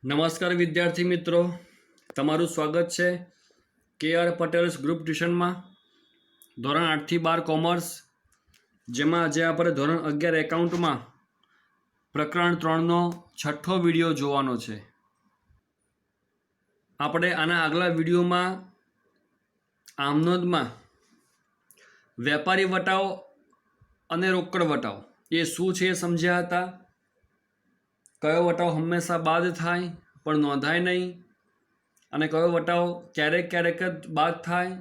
નમસ્કાર વિદ્યાર્થી મિત્રો, તમારું સ્વાગત છે કે.આર. પટેલ્સ ગ્રુપ ટ્યુશનમાં. ધોરણ 8 થી 12 કોમર્સ, જેમાં આજે આપણે ધોરણ 11 એકાઉન્ટમાં પ્રકરણ 3નો 6થો વિડીયો જોવાનો છે. આપણે આના આગલા વિડીયોમાં આમનોંધમાં વેપારી વટાવ અને રોકડ વટાવ એ શું છે એ સમજ્યા હતા. કયો વટાવ હંમેશા બાદ થાય પણ નોંધાય નહીં, અને કયો વટાવ ક્યારેક ક્યારેક જ બાદ થાય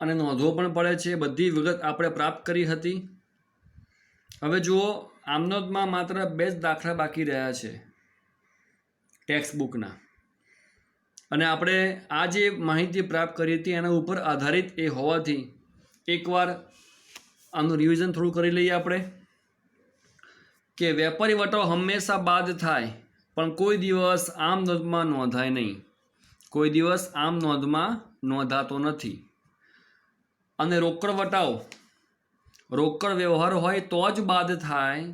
અને નોંધવો પણ પડે છે, બધી વિગત આપણે પ્રાપ્ત કરી હતી. હવે જુઓ, આમનોંધમાં માત્ર 2 જ દાખલા બાકી રહ્યા છે ટેક્સ્ટ બુકના, અને આપણે આ જે માહિતી પ્રાપ્ત કરી હતી એના ઉપર આધારિત એ હોવાથી એકવાર આનું રિવિઝન થોડું કરી લઈએ આપણે. કે વેપારી વટાવ હંમેશા બાદ થાય પણ કોઈ દિવસ આમ નોંધમાં નોંધાય નહીં. કોઈ દિવસ આમ નોંધમાં નોંધાતો નથી. અને રોકડ વટાવ રોકડ વ્યવહાર હોય તો જ બાદ થાય.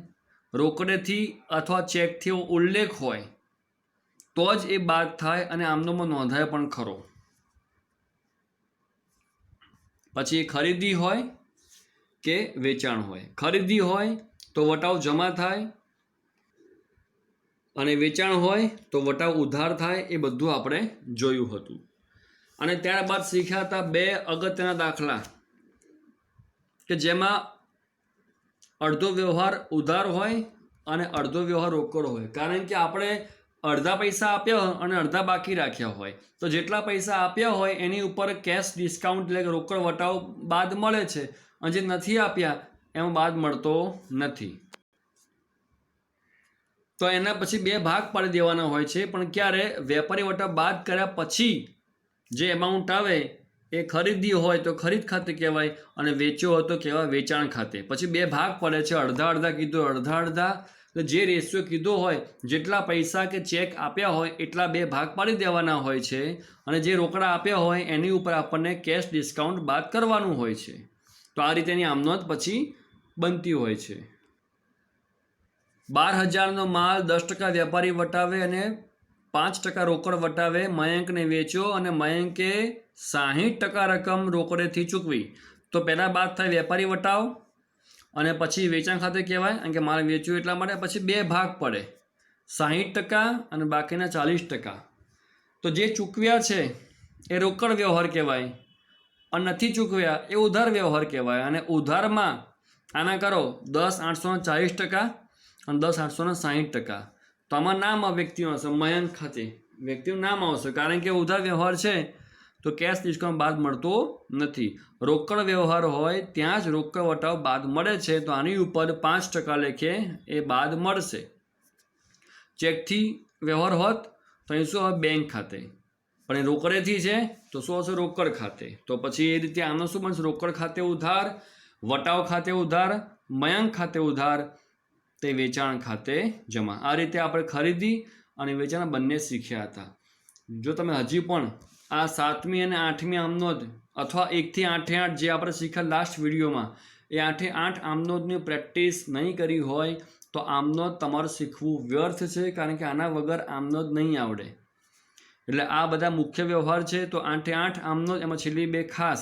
રોકડેથી અથવા ચેકથી ઉલ્લેખ હોય તો જ એ બાદ થાય અને આમનોંધમાં નોંધાય પણ ખરો. પછી ખરીદી હોય કે વેચાણ હોય. ખરીદી હોય તો વટાવ જમા થાય, અને વેચાણ હોય તો વટાવ ઉધાર થાય. એ બધું આપણે જોયું હતું. અને ત્યારબાદ શીખ્યા હતા 2 અગત્યના દાખલા કે જેમાં અડધો વ્યવહાર ઉધાર હોય અને અડધો વ્યવહાર રોકડ હોય. કારણ કે આપણે અડધા પૈસા આપ્યા હોય અને અડધા બાકી રાખ્યા હોય, તો જેટલા પૈસા આપ્યા હોય એની ઉપર કેશ ડિસ્કાઉન્ટ એટલે કે રોકડ વટાવ બાદ મળે છે, અને જે નથી આપ્યા એમાં બાદ મળતો નથી. તો એના પછી 2 ભાગ પાડી દેવાના હોય છે. પણ ક્યારે? વેપારી વટાવ બાદ કર્યા પછી જે એમાઉન્ટ આવે એ ખરીદી હોય તો ખરીદ ખાતે કહેવાય, અને વેચ્યો હોય તો કહેવાય વેચાણ ખાતે. પછી 2 ભાગ પડે છે, અડધા અડધા કીધું, અડધા અડધા. એટલે જે રેશિયો કીધો હોય, જેટલા પૈસા કે ચેક આપ્યા હોય એટલા 2 ભાગ પાડી દેવાના હોય છે, અને જે રોકડા આપ્યા હોય એની ઉપર આપણને કેશ ડિસ્કાઉન્ટ બાદ કરવાનું હોય છે. તો આ રીતેની આમનોંધ પછી બનતી હોય છે. 12,000નો માલ 10% વેપારી વટાવે અને 5% રોકડ વટાવે મયંકને વેચ્યો, અને મયંકે 60% રકમ રોકડેથી ચૂકવી. તો પહેલાં બાદ થાય વેપારી વટાવ, અને પછી વેચાણ ખાતે કહેવાય, કારણ કે માલ વેચ્યો એટલા માટે. પછી 2 ભાગ પડે, 60% અને બાકીના 40%. તો જે ચૂકવ્યા છે એ રોકડ વ્યવહાર કહેવાય, અને નથી ચૂકવ્યા એ ઉધાર વ્યવહાર કહેવાય. અને ઉધારમાં આના કરો 10,840% અને 10,860%. તો આમાં નામ આ વ્યક્તિનું આવશે, મયંક ખાતે વ્યક્તિનું નામ આવશે, કારણ કે ઉધાર વ્યવહાર છે તો કેશ ડિસ્કાઉન્ટ બાદ મળતો નથી. રોકડ વ્યવહાર હોય ત્યાં જ રોકડ વટાવ બાદ મળે છે, તો આની ઉપર 5% લેખે એ બાદ મળશે. ચેકથી વ્યવહાર હોત તો અહીં શું હોય? બેંક ખાતે. પણ એ રોકડેથી છે તો શું હશે? રોકડ ખાતે. તો પછી એ રીતે આનો શું બનશે? રોકડ ખાતે ઉધાર, વટાવ ખાતે ઉધાર, મયંક ખાતે ઉધાર, તે વેચાણ ખાતે જમા. આ રીતે આપણે ખરીદી અને વેચાણ બંને શીખ્યા હતા. જો તમે હજી પણ આ 7મી અને 8મી આમનોંધ અથવા 1 થી 8 જે આપણે શીખ્યા લાસ્ટ વિડીયોમાં, એ 8 આમનોંધની પ્રેક્ટિસ નહીં કરી હોય તો આમનોંધ તમારે શીખવું વ્યર્થ છે, કારણ કે આના વગર આમનોંધ નહીં આવડે. એટલે આ બધા મુખ્ય વ્યવહાર છે, તો 8 આમનોંધ, એમાં છેલ્લી 2 ખાસ,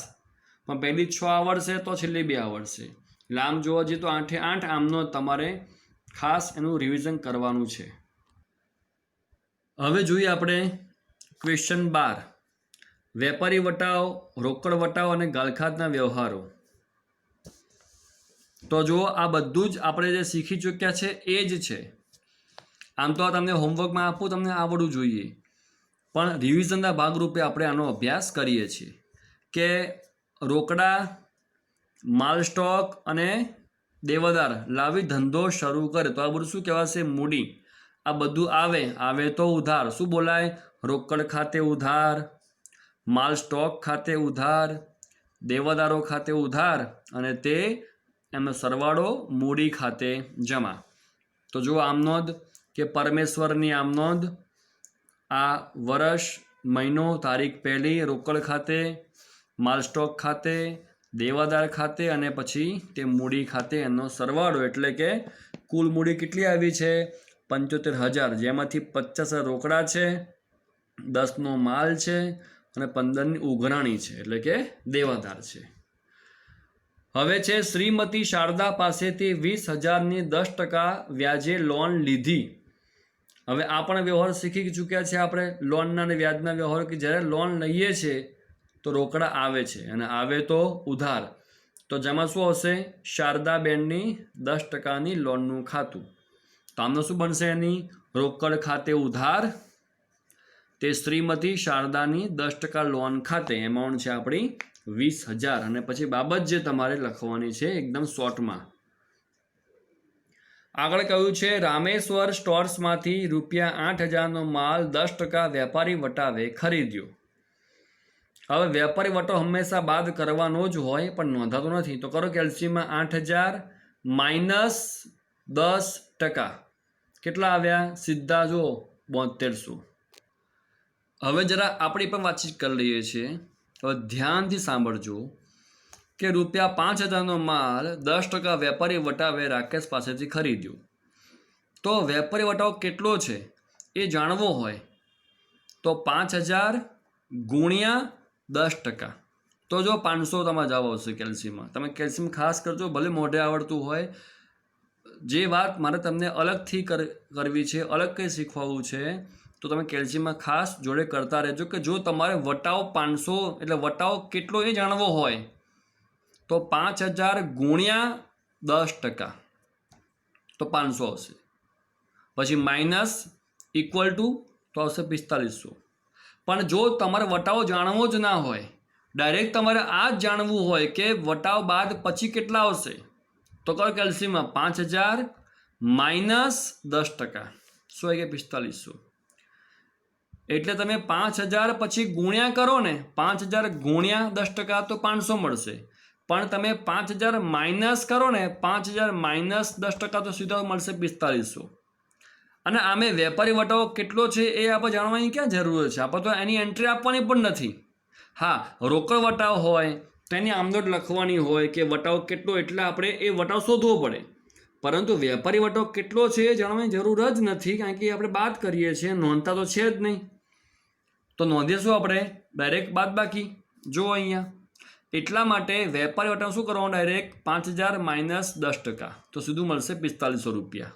પણ પહેલી 6 આવડશે તો છેલ્લી 2 આવડશે. એટલે આમ જોવા જઈએ તો 8 આમનોંધ તમારે ખાસ એનું રિવિઝન કરવાનું છે. હવે જોઈએ આપણે ક્વેશ્ચન 12, વેપારી વટાવ, રોકડ વટાવ અને ગાળખાતના વ્યવહારો. તો જો આ બધું જ આપણે જે શીખી ચૂક્યા છે એ જ છે. આમ તો આ તમને હોમવર્કમાં આપું, તમને આવડવું જોઈએ, પણ રિવિઝનના ભાગરૂપે આપણે આનો અભ્યાસ કરીએ છીએ. કે રોકડા, માલ સ્ટોક અને દેવાદાર લાવી ધંધો શરૂ કરે તો આ બધું શું કહેવાશે? મૂડી. આ બધું આવે તો ઉધાર. શું બોલાય? રોકડ ખાતે ઉધાર, માલ સ્ટોક ખાતે ઉધાર, દેવાદારો ખાતે ઉધાર, અને તે એમનો સરવાળો મૂડી ખાતે જમા. તો જો આમનોંધ કે પરમેશ્વરની આમનોંધ, આ વર્ષ, મહિનો, તારીખ 1 રોકડ ખાતે, માલ સ્ટોક ખાતે, દેવાદાર ખાતે, અને પછી તે મૂડી ખાતે એનો સરવાળો, એટલે કે કુલ મૂડી કેટલી આવી છે? 75,000, જેમાંથી 50,000 રોકડા છે, 10નો માલ છે અને 15ની ઉઘરાણી છે, એટલે કે દેવાદાર છે. હવે છે શ્રીમતી શારદા પાસેથી 20,000ની 10% વ્યાજે લોન લીધી. હવે આ પણ વ્યવહાર શીખી ચૂક્યા છે આપણે, લોનના અને વ્યાજના વ્યવહાર, કે જ્યારે લોન લઈએ છીએ તો રોકડા આવે છે અને આવે તો ઉધાર. તો જેમાં શું આવશે? શારદાબેનની 10%ની લોનનું ખાતું. તો આમનું શું બનશે? એની રોકડ ખાતે ઉધાર, તે શ્રીમતી શારદાની 10% લોન ખાતે. એમાઉન્ટ છે આપણી 20,000 અને પછી બાબત જે તમારે લખવાની છે એકદમ શોર્ટમાં. આગળ કહ્યું છે રામેશ્વર સ્ટોર્સમાંથી ₹8,000નો માલ 10% વેપારી વટાવે ખરીદ્યો. હવે વેપારી વટાવ હંમેશા બાદ કરવાનો જ હોય પણ નોંધાતો નથી. તો કરો કેલ્સીમાં 8,000 માઇનસ 10%. કેટલા આવ્યા? સીધા જો 7200. હવે જરા આપણે પણ વાતચીત કરી લઈએ છીએ. હવે ધ્યાનથી સાંભળજો કે ₹5,000નો માલ 10% વેપારી વટાવે રાકેશ પાસેથી ખરીદ્યો. તો વેપારી વટાવ કેટલો છે એ જાણવો હોય તો 5,000 ગુણ્યા 10%. તો જો 500 તમારે જવાબ આવશે કેલ્સીમાં. તમે કેલ્સીમ ખાસ કરજો, ભલે મોઢે આવડતું હોય. જે વાત મારે તમને અલગથી કરવી છે, અલગ કંઈ શીખવાવું છે, તો તમે કેલ્સીમાં ખાસ જોડે કરતા રહેજો કે જો તમારે વટાવ 500 એટલે વટાવ કેટલો એ જાણવો હોય તો 5,000 ગુણ્યા 10% તો 500 આવશે. પછી માઇનસ ઇક્વલ ટુ તો આવશે 4500. પણ જો તમારે વટાવ જાણવો જ ના હોય, ડાયરેક્ટ તમારે આ જ જાણવું હોય કે વટાવ બાદ પછી કેટલા આવશે, તો કરો કેલ્સીમાં 5,000 માઇનસ 10%. શું આવી ગયા? 4500. એટલે તમે 5,000 પછી ગુણ્યા કરો ને, 5,000 ગુણ્યા 10% તો 500 મળશે. પણ તમે 5,000 માઇનસ કરો ને, 5,000 માઇનસ 10% તો સીધો મળશે 4500. અને આમે વેપારી વટાવ કેટલો છે એ આપણે જાણવાની ક્યાં જરૂર છે? આપણે તો એની એન્ટ્રી આપવાની પણ નથી. હા, રોકડ વટાવ હોય તો એની આમનોટ લખવાની હોય કે વટાવ કેટલો, એટલે આપણે એ વટાવ શોધવો પડે. પરંતુ વેપારી વટાવ કેટલો છે એ જાણવાની જરૂર જ નથી, કારણ કે આપણે બાદ કરીએ છીએ, નોંધતા તો છે જ નહીં. તો નોંધીશું આપણે ડાયરેક્ટ બાદ બાકી. જો અહીંયા એટલા માટે વેપારી વટાવ શું કરવાનું? ડાયરેક્ટ 5,000 માઇનસ 10%, તો સીધું મળશે 4500 રૂપિયા.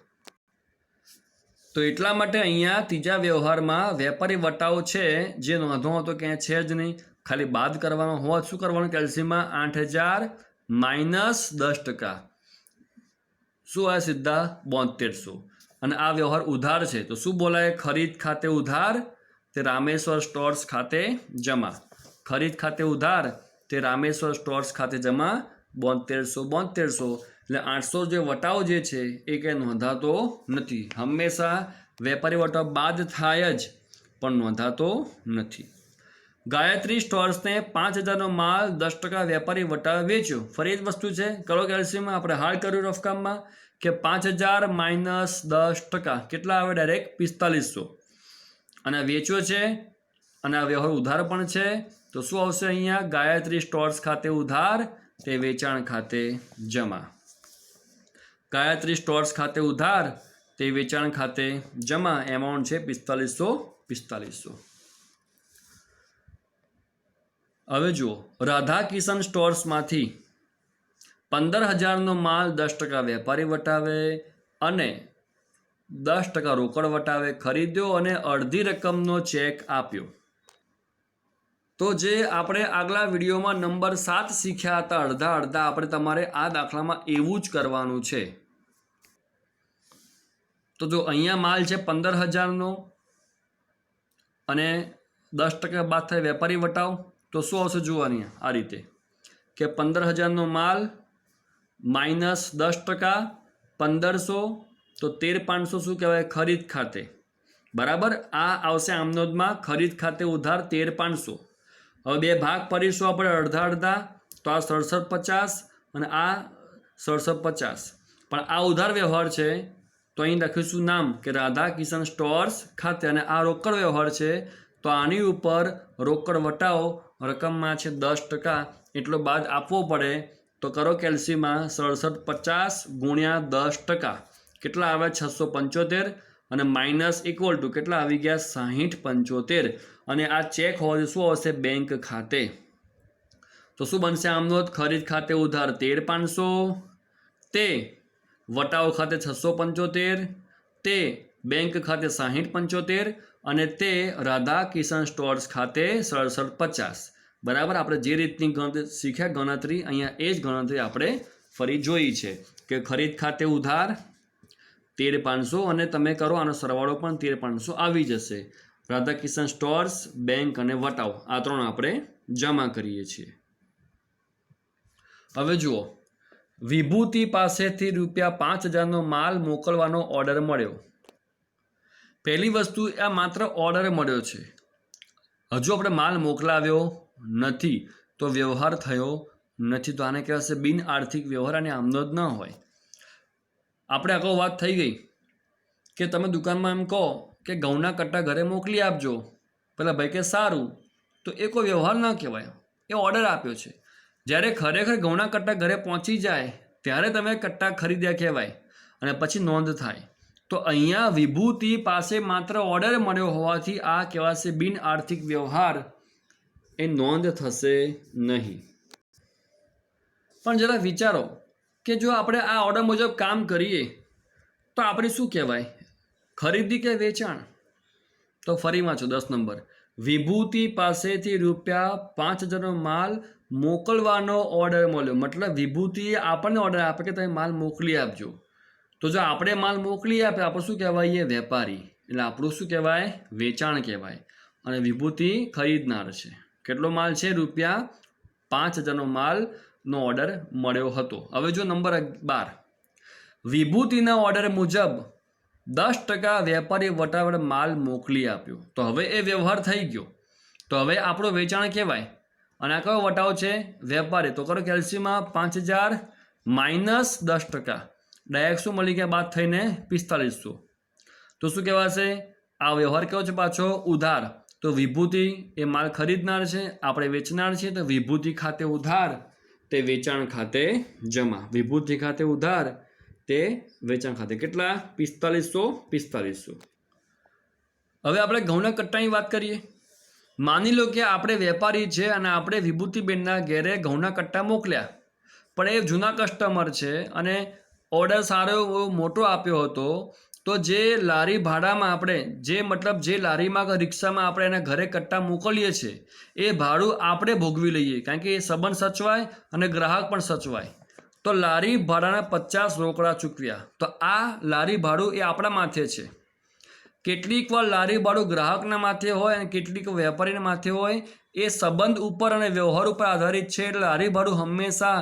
તો એટલા માટે અહીંયા ત્રીજા વ્યવહારમાં વેપારી વટાવ છે જે નોંધવાનો હતો ક્યાંય છે જ નહીં, ખાલી બાદ કરવાનો હોવા શું કરવાનું? કેલ્સીમાં 8,000 માઇનસ 10%. શું આ? સીધા 7200. અને આ વ્યવહાર ઉધાર છે તો શું બોલાય? ખરીદ ખાતે ઉધાર, તે રામેશ્વર સ્ટોર્સ ખાતે જમા. ખરીદ ખાતે ઉધાર, તે રામેશ્વર સ્ટોર્સ ખાતે જમા. 7200 એટલે 800 જે વટાવ જે છે એ કંઈ નોંધાતો નથી. હંમેશા વેપારી વટાવ બાદ થાય જ પણ નોંધાતો નથી. ગાયત્રી સ્ટોર્સને 5,000નો માલ 10% વેપારી વટાવે વેચ્યો. ફરી જ વસ્તુ છે, કરો કેલ્સીમાં આપણે હાલ કર્યું રફકામમાં કે 5,000 માઇનસ 10% કેટલા આવે? ડાયરેક્ટ 4500. અને વેચ્યો છે અને આ વ્યવહાર ઉધાર પણ છે તો શું આવશે અહીંયા? ગાયત્રી સ્ટોર્સ ખાતે ઉધાર, તે વેચાણ ખાતે જમા. ગાયત્રી સ્ટોર્સ ખાતે ઉધાર, તે વેચાણ ખાતે જમા. એમાઉન્ટ છે 4500. હવે જુઓ, રાધા કિશન સ્ટોર્સમાંથી 15,000નો માલ 10% વેપારી વટાવે અને 10% રોકડ વટાવે ખરીદ્યો અને અડધી રકમનો ચેક આપ્યો. તો જે આપણે આગલા વિડીયોમાં નંબર 7 શીખ્યા હતા, અડધા આપણે તમારે આ દાખલામાં એવું જ કરવાનું છે. તો જો અહીંયા માલ છે 15,000નો અને 10% બાદ થાય વેપારી વટાવ, તો શું આવશે? જોવાની આ રીતે કે 15,000નો માલ માઇનસ 10% 1500, તો 13,500 શું કહેવાય? ખરીદ ખાતે. બરાબર, આ આવશે આમનોંધમાં ખરીદ ખાતે ઉધાર 13,500. હવે બે ભાગ કરીશું આપણે અડધા, તો આ 6750 અને આ 6750. પણ આ ઉધાર વ્યવહાર છે તો અહીં લખીશું નામ કે રાધા કિશન સ્ટોર્સ ખાતે, અને આ રોકડ વ્યવહાર છે તો આની ઉપર રોકડ વટાવ રકમમાં છે 10%, એટલો બાદ આપવો પડે. તો કરો કેલ્સીમાં 6750 ગુણ્યા 10%. કેટલા આવે? 675. અને માઇનસ ઇક્વલ ટુ કેટલા આવી ગયા 6075 અને આ ચેક હોવાથી શું આવશે બેંક ખાતે. તો શું બનશે આમનો ખરીદ ખાતે ઉધાર 13500 તે વટાવ ખાતે 675 તે બેંક ખાતે 6075 અને તે રાધા કિશન સ્ટોર્સ ખાતે 6750. બરાબર. આપણે જે રીતની ગણતરી શીખ્યા ગણતરી અહીંયા એ જ ગણતરી આપણે ફરી જોઈ છે કે ખરીદ ખાતે ઉધાર 13500 અને તમે કરો આનો સરવાળો પણ 13500 આવી જશે. રાધા કિશન સ્ટોર્સ, બેંક અને વટાવ આ ત્રણ આપણે જમા કરીએ છીએ. હવે જુઓ, વિભૂતિ પાસેથી ₹5000નો માલ મોકલવાનો ઓર્ડર મળ્યો. પહેલી વસ્તુ આ માત્ર ઓર્ડર મળ્યો છે, હજુ આપણે માલ મોકલાવ્યો નથી, તો વ્યવહાર થયો નથી. તો આને કહેવાશે બિન આર્થિક વ્યવહાર અને આમનો જ ન હોય. આપણે અગાઉ વાત થઈ ગઈ કે તમે દુકાનમાં એમ કહો કે ઘઉંના કટ્ટા ઘરે મોકલી આપજો, પેલા ભાઈ કે સારું, તો એ કોઈ વ્યવહાર ન કહેવાય, એ ઓર્ડર આપ્યો છે. જ્યારે ખરેખર ઘઉંના કટ્ટા ઘરે પહોંચી જાય ત્યારે તમે કટ્ટા ખરીદ્યા કહેવાય અને પછી નોંધ થાય. તો અહીંયા વિભૂતિ પાસે માત્ર ઓર્ડર મળ્યો હોવાથી આ કહેવાશે બિન આર્થિક વ્યવહાર, એ નોંધ થશે નહીં. પણ જરા વિચારો કે જો આપણે આ ઓર્ડર મુજબ કામ કરીએ તો આપણે શું કહેવાય, ખરીદી કે વેચાણ? તો ફરી વાંચો 10 નંબર. વિભૂતિ પાસેથી ₹5000નો માલ મોકલવાનો ઓર્ડર મળ્યો. મતલબ વિભૂતિએ આપણને ઓર્ડર આપે કે તમે માલ મોકલી આપજો. તો જો આપણે માલ મોકલી આપે આપણે શું કહેવાય, વેપારી. એટલે આપણું શું કહેવાય, વેચાણ કહેવાય. અને વિભૂતિ ખરીદનાર છે. કેટલો માલ છે, ₹5000નો માલનો ઓર્ડર મળ્યો હતો. હવે જો નંબર 12, વિભૂતિના ઓર્ડર મુજબ 10% વેપારી વટાવે માલ મોકલી આપ્યો. તો હવે એ વ્યવહાર થઈ ગયો, તો હવે આપણો વેચાણ કહેવાય. અને આ કયો વટાવ છે, વેપારી. તો કરો કેલ્સીમાં 5000 માઇનસ 10%, ડાયરેક્ટ શું મળી ગયા બાદ થઈને 4500. તો શું કહેવાશે, આ વ્યવહાર કેવો છે પાછો, ઉધાર. તો વિભૂતિ એ માલ ખરીદનાર છે, આપણે વેચનાર છીએ, તો વિભૂતિ ખાતે ઉધાર તે વેચાણ ખાતે જમા. વિભૂતિ ખાતે ઉધાર તે વેચાણ ખાતે કેટલા, 4500. હવે આપણે ઘઉંના કટ્ટાની વાત કરીએ. માની લો કે આપણે વેપારી છે અને આપણે વિભૂતિબેનના ઘેરે ઘઉંના કટ્ટા મોકલ્યા, પણ એ જૂના કસ્ટમર છે અને ઓર્ડર સારો એવો મોટો આપ્યો હતો. તો જે લારી ભાડામાં આપણે જે લારીમાં કે રિક્ષામાં આપણે એના ઘરે કટ્ટા મોકલીએ છીએ એ ભાડું આપણે ભોગવી લઈએ, કારણ કે એ સંબંધ સચવાય અને ગ્રાહક પણ સચવાય. તો લારી ભાડાના 50 રોકડા ચૂકવ્યા. તો આ લારી ભાડું એ આપણા માથે છે. કેટલીક વાર લારી ભાડું ગ્રાહકના માથે હોય અને કેટલીક વેપારીના માથે હોય. એ સંબંધ ઉપર અને વ્યવહાર ઉપર આધારિત છે. એટલે લારી ભાડું હંમેશા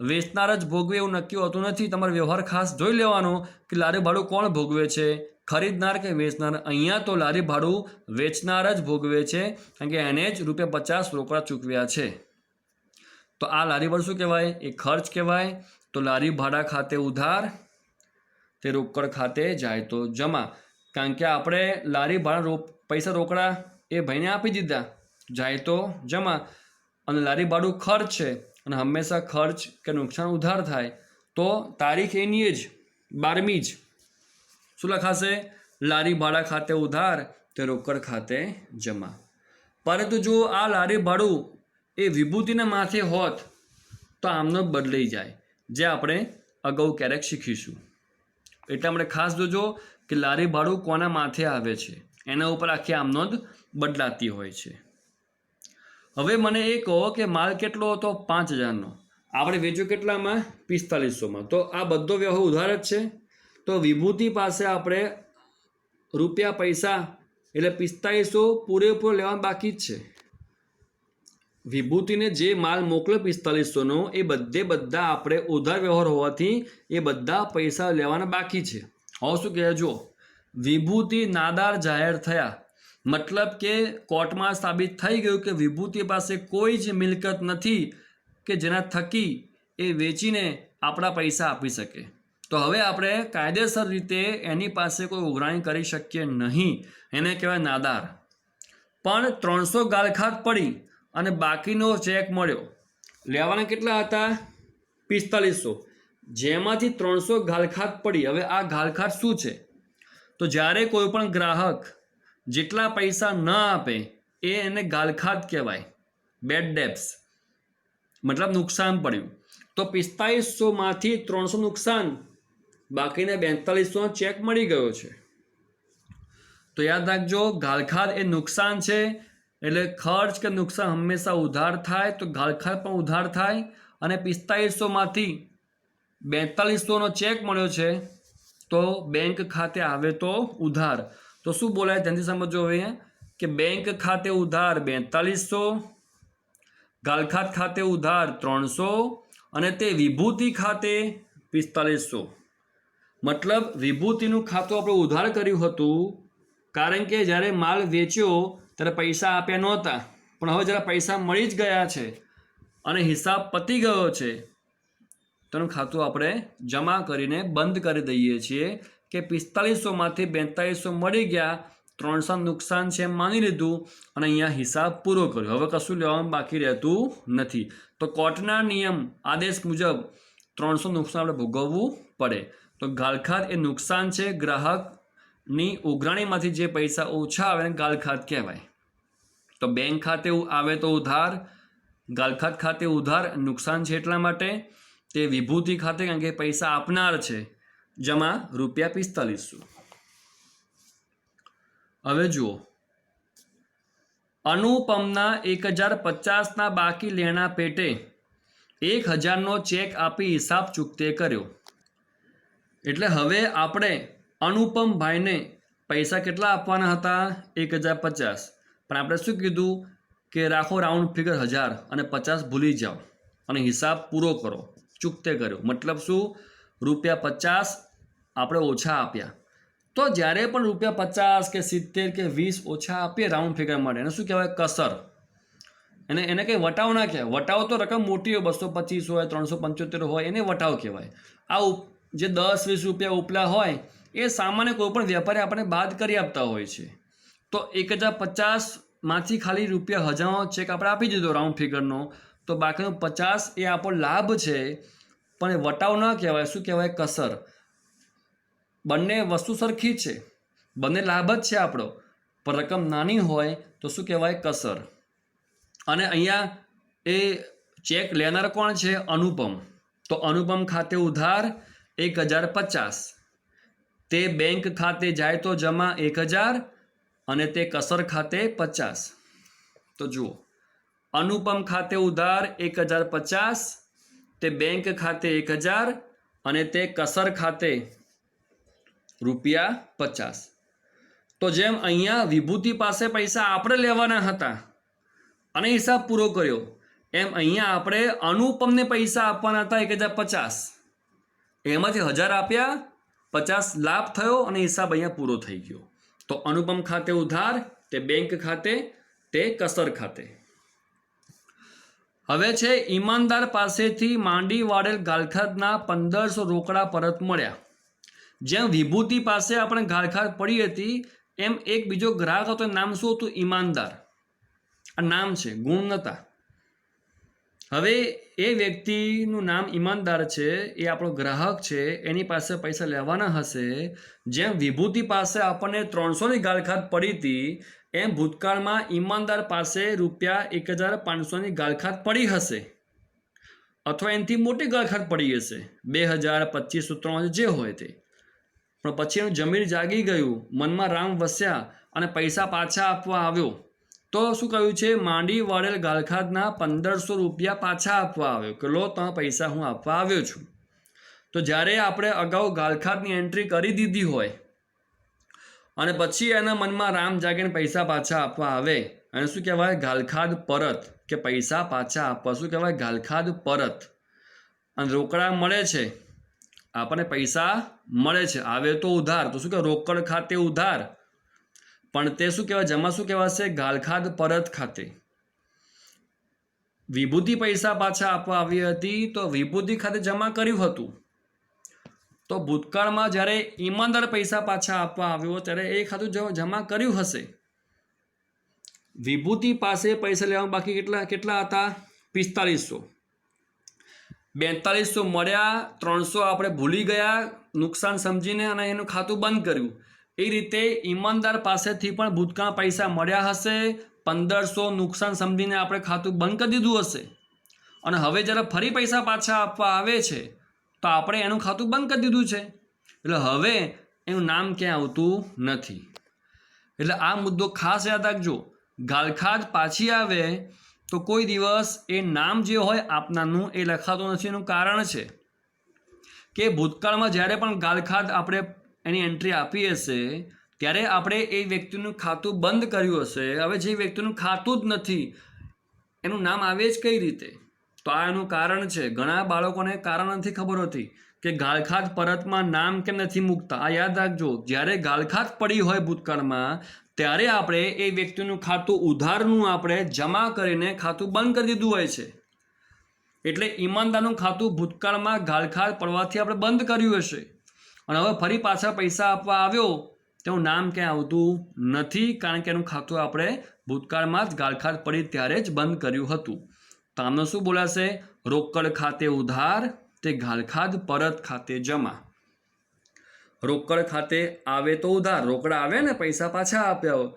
વેચનાર જ ભોગવે એવું નક્કી હોતું નથી. તમારે વ્યવહાર ખાસ જોઈ લેવાનો કે લારી ભાડું કોણ ભોગવે છે, ખરીદનાર કે વેચનાર. અહીંયા તો લારી ભાડું વેચનાર જ ભોગવે છે, કારણ કે એને જ ₹50 રોકડા ચૂકવ્યા છે. તો આ લારી ભાડું શું કહેવાય, એ ખર્ચ કહેવાય. તો લારી ભાડા ખાતે ઉધાર તે રોકડ ખાતે જાય તો જમા. કારણ કે આપણે લારી ભાડા પૈસા રોકડા એ ભાઈને આપી દીધા, જાય તો જમા. અને લારી ભાડું ખર્ચ છે અને હંમેશા ખર્ચ કે નુકસાન ઉધાર થાય. તો તારીખ એની જ 12મી જ શું લખાશે, લારી ભાડા ખાતે ઉધાર તે રોકડ ખાતે જમા. પરંતુ જો આ લારી ભાડું એ વિભૂતિના માથે હોત તો આમનો બદલાઈ જાય, જે આપણે અગાઉ ક્યારેક શીખીશું. એટલે આપણે ખાસ જોજો કે લારી ભાડું કોના માથે આવે છે, એના ઉપર આખી આમનોંધ બદલાતી હોય છે. હવે મને એ કહો કે માલ કેટલો હતો, 5000નો. આપણે વેચ્યો કેટલામાં, 4500માં. તો આ બધો વ્યવહાર ઉધાર જ છે. તો વિભૂતિ પાસે આપણે પૈસા એટલે 4500 પૂરેપૂરો લેવાનું બાકી જ છે. વિભૂતિને જે માલ મોકલ્યો 4500નો એ બધા આપણે ઉધાર વ્યવહાર હોવાથી એ બધા પૈસા લેવાના બાકી છે. હવે શું કહે, જો વિભૂતિ નાદાર જાહેર થયા, મતલબ કે કોર્ટમાં સાબિત થઈ ગયું કે વિભૂતિ પાસે કોઈ જ મિલકત નથી કે જેના થકી એ વેચીને આપણા પૈસા આપી શકે. તો હવે આપણે કાયદેસર રીતે એની પાસે કોઈ ઉઘરાણી કરી શકીએ નહીં, એને કહેવાય નાદાર. પણ 300 ગાલખાત પડી અને બાકીનો ચેક મળ્યો. લેવાના કેટલા હતા, 4500, જેમાંથી 300 ગાલખાત પડી. હવે આ ગાલખાત શું છે, તો જ્યારે કોઈ પણ ગ્રાહક જેટલા પૈસા ન આપે એ એને ગાલખાત કહેવાય, બેડ ડેબ્ટ્સ, મતલબ નુકસાન પડ્યું. તો 4500માંથી 300 નુકસાન, બાકીને 4200 ચેક મળી ગયો છે. તો યાદ રાખજો, ગાલખાત એ નુકસાન છે, એટલે ખર્ચ કે નુકસાન હંમેશા ઉધાર થાય, તો ગાલખાત પણ ઉધાર થાય. અને 4500માંથી 4200નો ચેક મળ્યો છે, તો બેંક ખાતે આવે તો ઉધાર. તો શું બોલાય ધ્યાનથી સમજો હવે કે બેંક ખાતે ઉધાર 4200, ગાલખાત ખાતે ઉધાર 300 અને તે વિભૂતિ ખાતે 4500. મતલબ વિભૂતિનું ખાતું આપણે ઉધાર કર્યું હતું, કારણ કે જ્યારે માલ વેચ્યો ત્યારે પૈસા આપ્યા નહોતા, પણ હવે જ્યારે પૈસા મળી જ ગયા છે અને હિસાબ પતી ગયો છે, તેનું ખાતું આપણે જમા કરીને બંધ કરી દઈએ છીએ કે 4500માંથી 4200 મળી ગયા, 300 નુકસાન છે એમ માની લીધું અને અહીંયા હિસાબ પૂરો કર્યો. હવે કશું લેવાનું બાકી રહેતું નથી. તો કોર્ટના નિયમ આદેશ મુજબ 300 નુકસાન આપણે ભોગવવું પડે. તો ગાલખાત એ નુકસાન છે, ગ્રાહકની ઉઘરાણીમાંથી જે પૈસા ઓછા આવે એને ગાલખાત કહેવાય. તો બેંક ખાતે આવે તો ઉધાર, ગાલખાત ખાતે ઉધાર નુકસાન છે એટલા માટે, તે વિભૂતિ ખાતે કારણ કે પૈસા આપનાર છે, જમા ₹4500. હવે જુઓ, અનુપમના 1050ના બાકી લેણા પેટે 1000નો ચેક આપી હિસાબ ચૂકતે કર્યો. એટલે હવે આપણે અનુપમભાઈને પૈસા કેટલા આપવાના હતા? 1050. પણ આપણે શું કીધું કે રાખો રાઉન્ડ ફિગર 1000 અને 50 ભૂલી જાઓ અને હિસાબ પૂરો કરો, ચૂકતે કર્યો. મતલબ શું? ₹50 આપણે ઓછા આપ્યા. તો જ્યારે પણ ₹50 કે 70 કે 20 ઓછા આપીએ રાઉન્ડ ફિગર માટે, એને શું કહેવાય? કસર. એને કંઈ વટાવ ના કહેવાય. વટાવ તો રકમ મોટી હોય, 225 હોય, 375 હોય, એને વટાવ કહેવાય. આ જે 10-20 રૂપિયા ઉપલા હોય એ સામાન્ય કોઈ પણ વેપારી આપણે બાદ કરી આપતા હોય છે. તો 1050માંથી ખાલી ₹1000નો ચેક આપણે આપી દીધો રાઉન્ડ ફિગરનો, તો બાકીનો 50 એ આપણો લાભ છે, પણ એ વટાવ ન કહેવાય. શું કહેવાય? કસર. બંને વસ્તુ સરખી છે, બંને લાભ જ છે આપણો, પણ રકમ નાની હોય તો શું કહેવાય? કસર. અને અહીંયા એ ચેક લેનાર કોણ છે? અનુપમ. તો અનુપમ ખાતે ઉધાર 1050, તે બેંક ખાતે જાય તો જમા 1000 અને તે કસર ખાતે 50. તો જુઓ, અનુપમ ખાતે ઉધાર 1050, તે બેંક ખાતે 1000 અને તે કસર ખાતે ₹50. તો જેમ અહીંયા વિભૂતિ પાસે પૈસા આપણે લેવાના હતા અને હિસાબ પૂરો કર્યો, એમ અહીંયા આપણે અનુપમને પૈસા આપવાના હતા 1050. એમાંથી 1000 આપ્યા, 50 લાભ થયો અને હિસાબ અહીંયા પૂરો થઈ ગયો. તો અનુપમ ખાતે ઉધાર, તે બેંક ખાતે, તે કસર ખાતે. હવે છે ઈમાનદાર પાસેથી માંડી વાળેલ ગાલખાતના 1500 રોકડા પરત મળ્યા. જેમ વિભૂતિ પાસે આપણે ગાલખાત પડી હતી, એમ એક બીજો ગ્રાહક હતો, નામ શું હતું? ઈમાનદાર. આ નામ છે, ગુણ નહોતા. હવે એ વ્યક્તિનું નામ ઈમાનદાર છે, એ આપણો ગ્રાહક છે, એની પાસે પૈસા લેવાના હશે. જેમ વિભૂતિ પાસે આપણને 300ની ગાલખાત પડી હતી, એમ ભૂતકાળમાં ઈમાનદાર પાસે ₹1500ની ગાલખાત પડી હશે, અથવા એનાથી મોટી ગાલખાત પડી હશે, 2000, 2500, 3000 જે હોય તે. પણ પછી એનું જમીર જાગી ગયું, મનમાં રામ વસ્યા અને પૈસા પાછા આપવા આવ્યો. તો શું કહ્યું છે? માંડી વાળેલ ગાલખાતના 1500 રૂપિયા પાછા આપવા આવ્યો, કે લો તમે પૈસા હું આપવા આવ્યો છું. તો જ્યારે આપણે અગાઉ ગાલખાતની એન્ટ્રી કરી દીધી હોય અને પછી એના મનમાં રામ જાગીને પૈસા પાછા આપવા આવે, અને શું કહેવાય? ગાલખાત પરત, કે પૈસા પાછા આપવા. શું કહેવાય? ગાલખાત પરત. અને રોકડા મળે છે, આપણને પૈસા મળે છે, આવે તો ઉધાર. તો શું કહેવાય? રોકડ ખાતે ઉધાર, પણ તે શું કહેવાય? જમા શું કહેવાશે? ગાલખાત પરત ખાતે. વિભૂતિ પૈસા પાછા આપવા આવી હતી, તો વિભૂતિ ખાતે જમા કર્યું હતું. તો ભૂતકાળમાં જ્યારે ઈમાનદાર પૈસા પાછા આપવા આવ્યો ત્યારે એ ખાતું જમા કર્યું હશે. વિભૂતિ પાસે પૈસા લેવા બાકી કેટલા હતા? 4500. 4200 મળ્યા, 300 આપણે ભૂલી ગયા નુકસાન સમજીને અને એનું ખાતું બંધ કર્યું. એ રીતે ઈમાનદાર પાસેથી પણ ભૂતકાળ પૈસા મળ્યા હશે, 1500 નુકસાન સમજીને આપણે ખાતું બંધ કરી દીધું હશે, અને હવે જ્યારે ફરી પૈસા પાછા આપવા આવે છે તો આપણે એનું ખાતું બંધ કરી દીધું છે, એટલે હવે એનું નામ ક્યાંય આવતું નથી. એટલે આ મુદ્દો ખાસ યાદ રાખજો. ગાલખાત પાછી આવે તો કોઈ દિવસ એ નામ જે હોય આપનારનું એ લખાતું નથી. એનું કારણ છે કે ભૂતકાળમાં જ્યારે પણ ગાલખાત આપણે એની એન્ટ્રી આપી હશે ત્યારે આપણે એ વ્યક્તિનું ખાતું બંધ કર્યું હશે. હવે જે વ્યક્તિનું ખાતું જ નથી એનું નામ આવે જ કઈ રીતે? તો આ એનું કારણ છે. ઘણા બાળકોને કારણ નથી ખબર હોતી કે ગાલખાત પરતમાં નામ કેમ નથી મૂકતા. આ યાદ રાખજો, જ્યારે ગાલખાત પડી હોય ભૂતકાળમાં ત્યારે આપણે એ વ્યક્તિનું ખાતું ઉધારનું આપણે જમા કરીને ખાતું બંધ કરી દીધું હોય છે. એટલે ઈમાનદારનું ખાતું ભૂતકાળમાં ગાલખાત પડવાથી આપણે બંધ કર્યું હશે, અને હવે ફરી પાછા પૈસા આપવા આવ્યો તેનું નામ ક્યાંય આવતું નથી, કારણ કે એનું ખાતું આપણે ભૂતકાળમાં જ ગાલખાત પડી ત્યારે જ બંધ કર્યું હતું. તો આમનો શું બોલાશે? રોકડ ખાતે ઉધાર તે ગાલખાત પરત ખાતે જમા. રોકડ ખાતે આવે તો ઉધાર, રોકડા આવે ને પૈસા પાછા આપ્યા,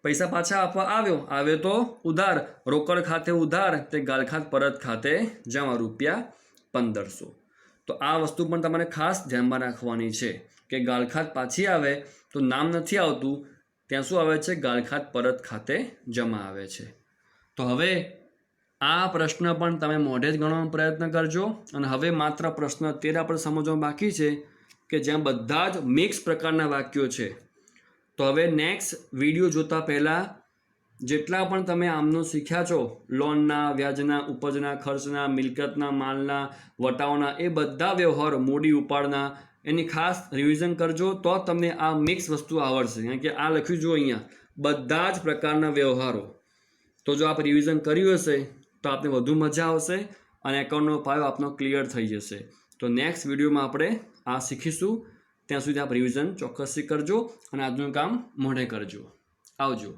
પૈસા પાછા આપવા આવ્યો, આવે તો ઉધાર, રોકડ ખાતે ઉધાર તે ગાલખાત પરત ખાતે જમા, ₹1500. તો આ વસ્તુ પણ તમારે ખાસ ધ્યાનમાં રાખવાની છે કે ગાલખાત પાછી આવે તો નામ નથી આવતું, ત્યાં શું આવે છે? ગાલખાત પરત ખાતે જમા આવે છે. તો હવે આ પ્રશ્ન પણ તમે મોઢે જ ગણવાનો પ્રયત્ન કરજો. અને હવે માત્ર પ્રશ્ન 13 આપણે સમજવા બાકી છે કે જ્યાં બધા જ મિક્સ પ્રકારના વાક્યો છે. તો હવે નેક્સ્ટ વિડીયો જોતા પહેલાં જેટલા પણ તમે આમનું શીખ્યા છો, લોનના, વ્યાજના, ઉપજના, ખર્ચના, મિલકતના, માલના, વટાવના, એ બધા વ્યવહારો, મૂડી ઉપાડના, એની ખાસ રિવિઝન કરજો. તો તમને આ મિક્સ વસ્તુ આવડશે. કારણ કે આ લખ્યું જો અહીંયા બધા જ પ્રકારના વ્યવહારો. તો જો આપ રિવિઝન કર્યું હશે તો આપને વધુ મજા આવશે અને એકાઉન્ટનો પાયો આપનો ક્લિયર થઈ જશે. તો નેક્સ્ટ વિડીયોમાં આપણે આ શીખીશું. ત્યાં સુધી આપ રિવિઝન ચોક્કસથી કરજો અને આજનું કામ મોઢે કરજો. આવજો.